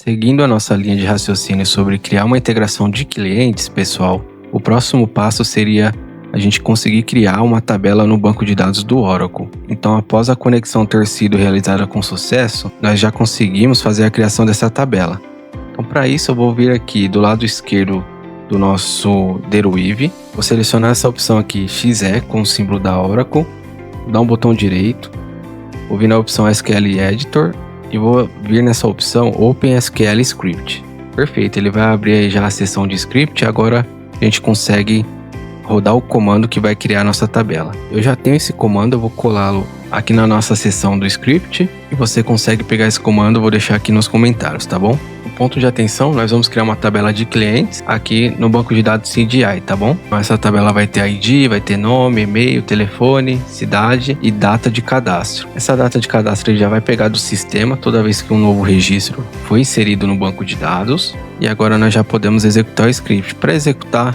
Seguindo a nossa linha de raciocínio sobre criar uma integração de clientes, pessoal, o próximo passo seria a gente conseguir criar uma tabela no banco de dados do Oracle. Então, após a conexão ter sido realizada com sucesso, nós já conseguimos fazer a criação dessa tabela. Então, para isso, eu vou vir aqui do lado esquerdo do nosso Derweave, vou selecionar essa opção aqui, XE, com o símbolo da Oracle, dar um botão direito, vou vir na opção SQL Editor e vou vir nessa opção OpenSQL Script. Perfeito, ele vai abrir aí já a seção de script. Agora a gente consegue rodar o comando que vai criar a nossa tabela. Eu já tenho esse comando, eu vou colá-lo aqui na nossa seção do script e você consegue pegar esse comando, eu vou deixar aqui nos comentários, tá bom? No ponto de atenção, nós vamos criar uma tabela de clientes aqui no banco de dados CDI, tá bom? Essa tabela vai ter ID, vai ter nome, e-mail, telefone, cidade e data de cadastro. Essa data de cadastro ele já vai pegar do sistema toda vez que um novo registro foi inserido no banco de dados. E agora nós já podemos executar o script. Para executar,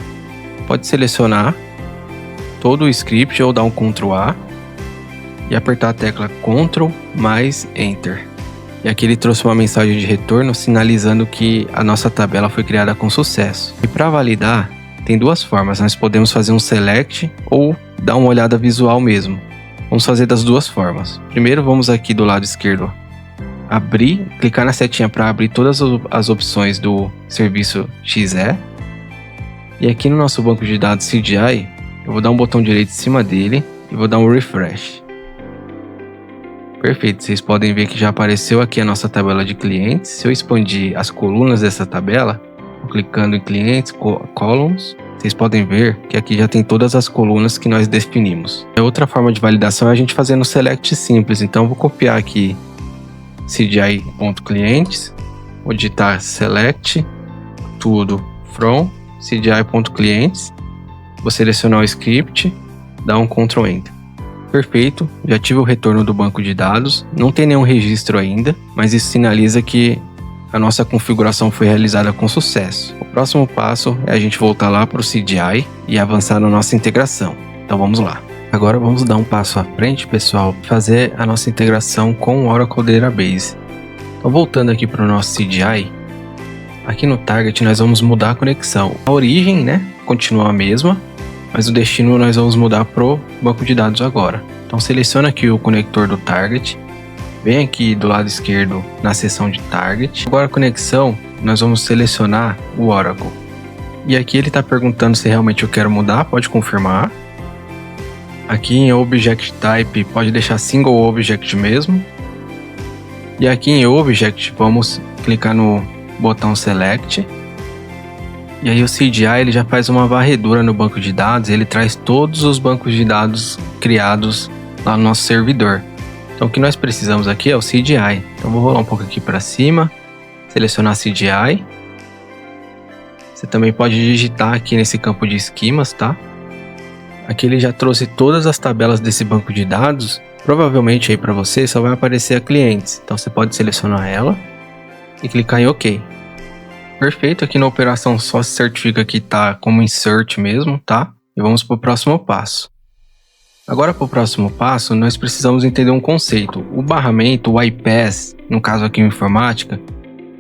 pode selecionar todo o script ou dar um Ctrl A e apertar a tecla Ctrl mais Enter. E aqui ele trouxe uma mensagem de retorno sinalizando que a nossa tabela foi criada com sucesso. E para validar, tem duas formas. Nós podemos fazer um select ou dar uma olhada visual mesmo. Vamos fazer das duas formas. Primeiro vamos aqui do lado esquerdo abrir, clicar na setinha para abrir todas as opções do serviço XE. E aqui no nosso banco de dados CDI, eu vou dar um botão direito em cima dele e vou dar um refresh. Perfeito, vocês podem ver que já apareceu aqui a nossa tabela de clientes. Se eu expandir as colunas dessa tabela, clicando em clientes, columns, vocês podem ver que aqui já tem todas as colunas que nós definimos. A outra forma de validação é a gente fazendo select simples. Então eu vou copiar aqui cdi.clientes, vou digitar select tudo from cdi.clientes, vou selecionar o script, dar um Ctrl Enter. Perfeito, já tive o retorno do banco de dados, não tem nenhum registro ainda, mas isso sinaliza que a nossa configuração foi realizada com sucesso. O próximo passo é a gente voltar lá para o CDI e avançar na nossa integração. Então vamos lá. Agora vamos dar um passo à frente, pessoal, fazer a nossa integração com o Oracle Database. Então voltando aqui para o nosso CDI, aqui no Target nós vamos mudar a conexão. A origem, continua a mesma, mas o destino nós vamos mudar para o banco de dados agora. Então seleciona aqui o conector do Target, vem aqui do lado esquerdo na seção de Target. Agora a conexão, nós vamos selecionar o Oracle. E aqui ele está perguntando se realmente eu quero mudar, pode confirmar. Aqui em Object Type, pode deixar Single Object mesmo. E aqui em Object, vamos clicar no botão Select. E aí o CDI ele já faz uma varredura no banco de dados, ele traz todos os bancos de dados criados lá no nosso servidor. Então o que nós precisamos aqui é o CDI. Então vou rolar um pouco aqui para cima, selecionar CDI. Você também pode digitar aqui nesse campo de esquemas, tá? Aqui ele já trouxe todas as tabelas desse banco de dados. Provavelmente aí para você só vai aparecer a clientes. Então você pode selecionar ela e clicar em OK. Perfeito, aqui na operação só se certifica que está como insert mesmo, tá? E vamos para o próximo passo. Agora para o próximo passo, nós precisamos entender um conceito. O barramento, o iPaaS, no caso aqui em informática,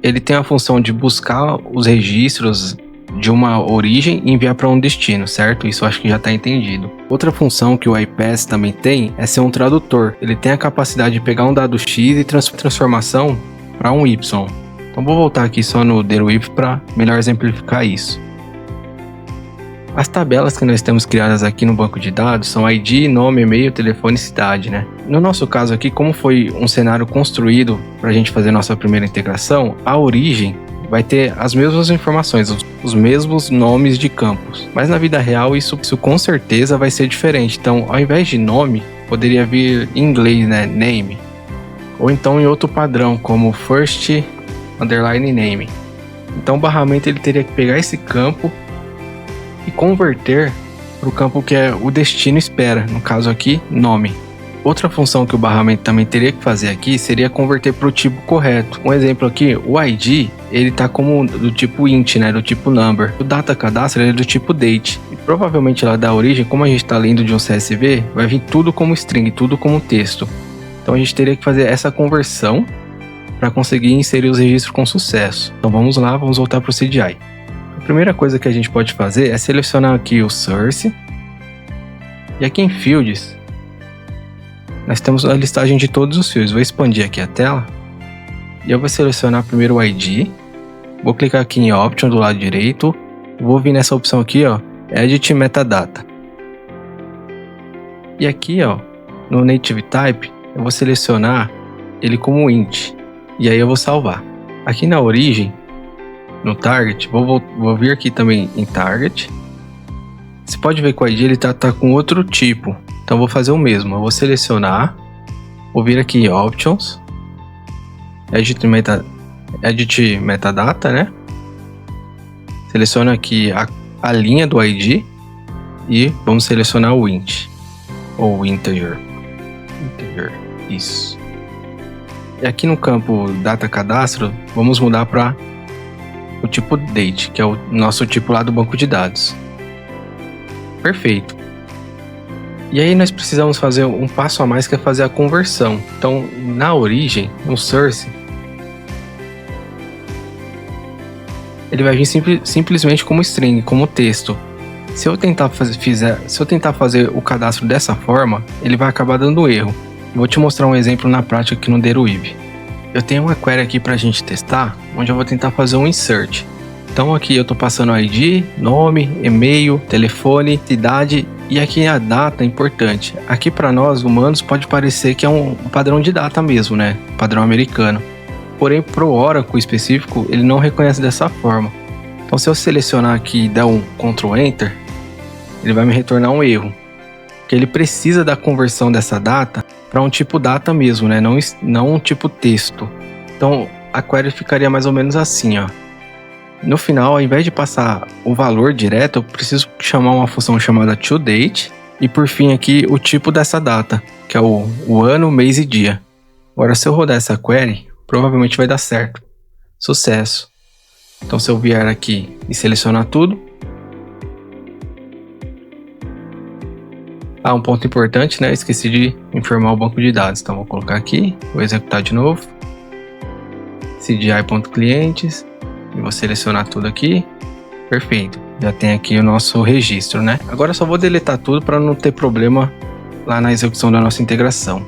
ele tem a função de buscar os registros de uma origem e enviar para um destino, certo? Isso eu acho que já está entendido. Outra função que o iPaaS também tem é ser um tradutor. Ele tem a capacidade de pegar um dado X e transformação para um Y. Então vou voltar aqui só no Derweave para melhor exemplificar isso. As tabelas que nós temos criadas aqui no banco de dados são ID, nome, e-mail, telefone e cidade, No nosso caso aqui, como foi um cenário construído para a gente fazer nossa primeira integração, a origem vai ter as mesmas informações, os mesmos nomes de campos. Mas na vida real isso com certeza vai ser diferente. Então ao invés de nome, poderia vir em inglês, name. Ou então em outro padrão, como first underline name. Então o barramento ele teria que pegar esse campo e converter para o campo que é o destino espera, no caso aqui, nome. Outra função que o barramento também teria que fazer aqui seria converter para o tipo correto. Um exemplo aqui, o ID, ele está como do tipo int, do tipo number. O data cadastro é do tipo date. E provavelmente lá da origem, como a gente está lendo de um CSV, vai vir tudo como string, tudo como texto. Então a gente teria que fazer essa conversão para conseguir inserir os registros com sucesso. Então vamos lá, vamos voltar para o CDI. A primeira coisa que a gente pode fazer é selecionar aqui o Source. E aqui em Fields, nós temos a listagem de todos os fields. Vou expandir aqui a tela. E eu vou selecionar primeiro o ID. Vou clicar aqui em Option do lado direito. Vou vir nessa opção aqui, ó, Edit Metadata. E aqui, ó, no Native Type, eu vou selecionar ele como int. E aí eu vou salvar. Aqui na origem, no Target, vou vir aqui também em Target. Você pode ver que o ID ele tá com outro tipo. Então eu vou fazer o mesmo. Eu vou selecionar, vou vir aqui em Options, Edit Metadata, né? Seleciono aqui a linha do ID e vamos selecionar o int ou integer. Isso. E aqui no campo Data Cadastro, vamos mudar para o tipo Date, que é o nosso tipo lá do banco de dados. Perfeito. E aí nós precisamos fazer um passo a mais, que é fazer a conversão. Então, na origem, no Source, ele vai vir simplesmente como string, como texto. Se eu tentar fazer o cadastro dessa forma, ele vai acabar dando erro. Vou te mostrar um exemplo na prática aqui no Deruive. Eu tenho uma query aqui para a gente testar, onde eu vou tentar fazer um insert. Então aqui eu estou passando ID, nome, e-mail, telefone, cidade, e aqui a data é importante. Aqui para nós humanos pode parecer que é um padrão de data mesmo, né? Padrão americano. Porém, para o Oracle específico, ele não reconhece dessa forma. Então se eu selecionar aqui e der um Ctrl Enter, ele vai me retornar um erro. Porque ele precisa da conversão dessa data para um tipo data mesmo, né? Não um tipo texto. Então a query ficaria mais ou menos assim, ó. No final, ao invés de passar o valor direto, eu preciso chamar uma função chamada toDate e por fim aqui o tipo dessa data, que é o ano, mês e dia. Agora se eu rodar essa query, provavelmente vai dar certo. Sucesso! Então se eu vier aqui e selecionar tudo. Um ponto importante, né? Esqueci de informar o banco de dados. Então vou colocar aqui, vou executar de novo. CDI.clientes. E vou selecionar tudo aqui. Perfeito. Já tem aqui o nosso registro, né? Agora eu só vou deletar tudo para não ter problema lá na execução da nossa integração.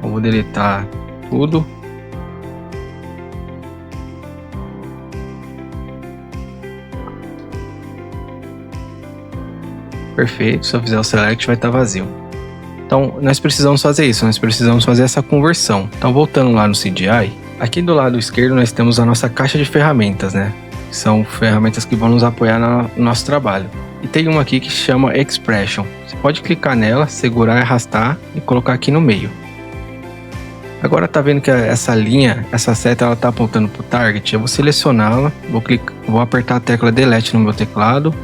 Eu vou deletar tudo. Perfeito. Se eu fizer o select vai estar vazio. Então nós precisamos fazer isso. Nós precisamos fazer essa conversão. Então voltando lá no CDI. Aqui do lado esquerdo nós temos a nossa caixa de ferramentas, né? São ferramentas que vão nos apoiar no nosso trabalho. E tem uma aqui que chama Expression. Você pode clicar nela, segurar e arrastar e colocar aqui no meio. Agora tá vendo que essa linha, essa seta, ela tá apontando para o target. Eu vou selecioná-la, vou apertar a tecla Delete no meu teclado.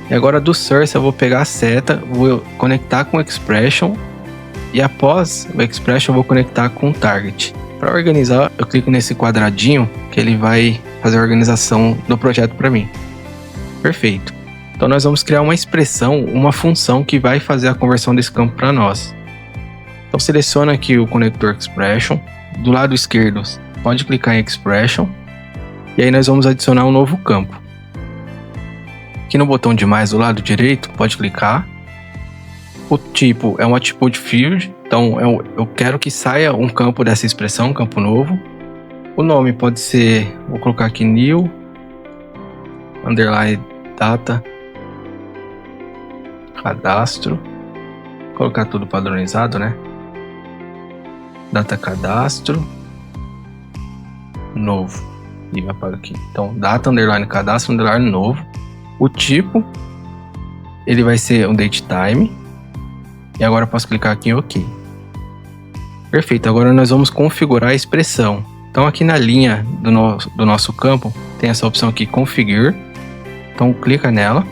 E agora do Source eu vou pegar a seta, vou conectar com o Expression. E após o Expression eu vou conectar com o Target. Para organizar, eu clico nesse quadradinho que ele vai fazer a organização do projeto para mim. Perfeito. Então nós vamos criar uma expressão, uma função que vai fazer a conversão desse campo para nós. Então seleciona aqui o conector Expression. Do lado esquerdo, pode clicar em Expression. E aí nós vamos adicionar um novo campo. Aqui no botão de mais do lado direito, pode clicar. O tipo é um attribute field. Então eu quero que saia um campo dessa expressão, um campo novo. O nome pode ser, vou colocar aqui new, underline data, cadastro. Vou colocar tudo padronizado, né? Data cadastro, novo. E apaga aqui. Então data underline cadastro underline novo. O tipo, ele vai ser um date time. E agora eu posso clicar aqui em OK. Perfeito, agora nós vamos configurar a expressão. Então aqui na linha do nosso campo, tem essa opção aqui, Configure. Então clica nela.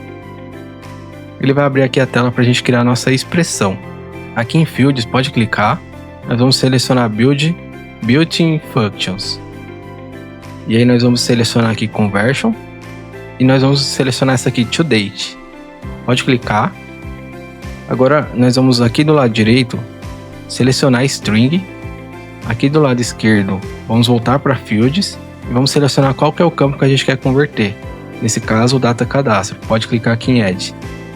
Ele vai abrir aqui a tela para a gente criar a nossa expressão. Aqui em Fields, pode clicar. Nós vamos selecionar Built-in Functions. E aí nós vamos selecionar aqui Conversion. E nós vamos selecionar essa aqui, toDate. Pode clicar. Agora nós vamos aqui do lado direito selecionar String. Aqui do lado esquerdo Vamos voltar para Fields e vamos selecionar qual que é o campo que a gente quer converter. Nesse caso, o Data Cadastro. Pode clicar aqui em Add.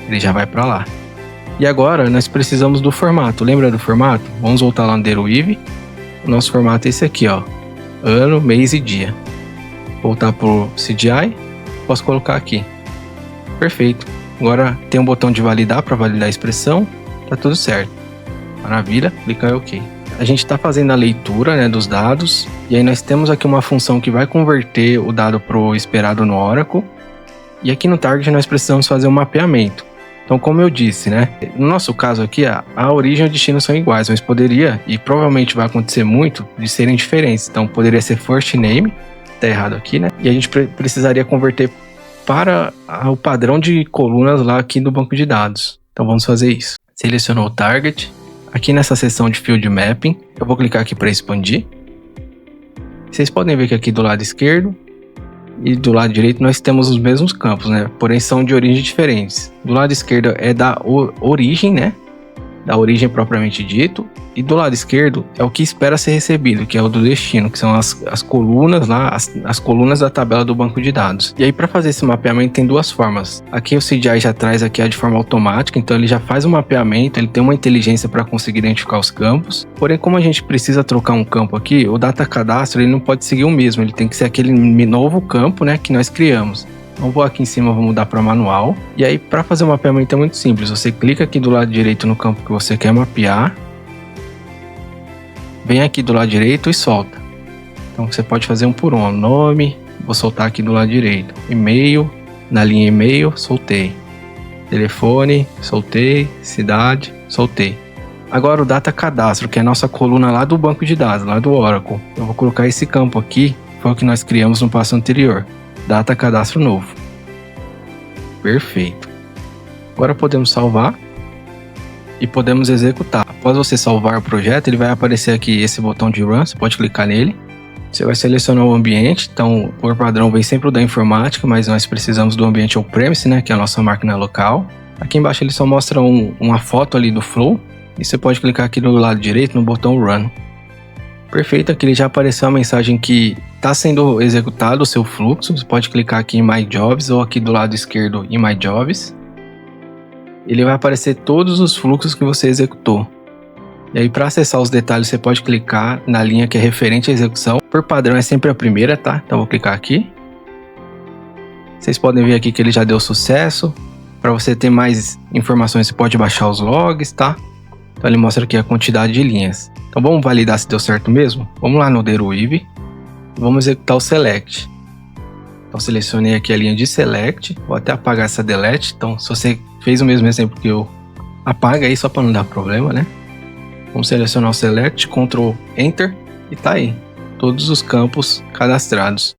Ele já vai para lá. E agora, nós precisamos do formato. Lembra do formato? Vamos voltar lá no Derweave. O nosso formato é esse aqui, ó. Ano, mês e dia. Voltar para o CGI. Posso colocar aqui. Perfeito. Agora tem um botão de validar para validar a expressão. Tá tudo certo. Maravilha. Clica em OK. A gente está fazendo a leitura, né, dos dados. E aí nós temos aqui uma função que vai converter o dado para o esperado no Oracle. E aqui no Target nós precisamos fazer um mapeamento. Então, como eu disse, né, no nosso caso aqui, a origem e o destino são iguais, mas poderia, e provavelmente vai acontecer muito, de serem diferentes. Então, poderia ser first name, tá errado aqui, né? E a gente precisaria converter para o padrão de colunas lá aqui do banco de dados. Então, vamos fazer isso. Selecionou o Target. Aqui nessa seção de Field Mapping, eu vou clicar aqui para expandir. Vocês podem ver que aqui do lado esquerdo e do lado direito nós temos os mesmos campos, né? Porém são de origens diferentes. Do lado esquerdo é da origem, né? Da origem propriamente dito. E do lado esquerdo é o que espera ser recebido, que é o do destino, que são as colunas lá, as colunas da tabela do banco de dados. E aí para fazer esse mapeamento tem duas formas. Aqui o CGI já traz aqui a de forma automática, então ele já faz o mapeamento, ele tem uma inteligência para conseguir identificar os campos. Porém, como a gente precisa trocar um campo aqui, o Data Cadastro ele não pode seguir o mesmo, ele tem que ser aquele novo campo, né, que nós criamos. Então vou aqui em cima, vou mudar para manual. E aí para fazer o mapeamento é muito simples, você clica aqui do lado direito no campo que você quer mapear. Vem aqui do lado direito e solta. Então você pode fazer um por um. Nome, vou soltar aqui do lado direito. E-mail, na linha e-mail, soltei. Telefone, soltei. Cidade, soltei. Agora o Data Cadastro, que é a nossa coluna lá do banco de dados, lá do Oracle. Eu vou colocar esse campo aqui, foi o que nós criamos no passo anterior. Data Cadastro novo. Perfeito. Agora podemos salvar. E podemos executar. Após você salvar o projeto, ele vai aparecer aqui esse botão de Run, você pode clicar nele. Você vai selecionar o ambiente, então por padrão vem sempre o da informática, mas nós precisamos do ambiente on-premise, né, que é a nossa máquina local. Aqui embaixo ele só mostra uma foto ali do Flow, e você pode clicar aqui do lado direito no botão Run. Perfeito, aqui ele já apareceu a mensagem que está sendo executado o seu fluxo, você pode clicar aqui em My Jobs ou aqui do lado esquerdo em My Jobs. Ele vai aparecer todos os fluxos que você executou. E aí para acessar os detalhes você pode clicar na linha que é referente à execução. Por padrão é sempre a primeira, tá? Então vou clicar aqui. Vocês podem ver aqui que ele já deu sucesso. Para você ter mais informações você pode baixar os logs, tá? Então ele mostra aqui a quantidade de linhas. Então vamos validar se deu certo mesmo? Vamos lá no Derweave e vamos executar o Select. Então selecionei aqui a linha de Select. Vou até apagar essa Delete. Então se você fez o mesmo exemplo que eu, apaga aí só para não dar problema, né? Vamos selecionar o Select, Ctrl Enter e tá aí. Todos os campos cadastrados.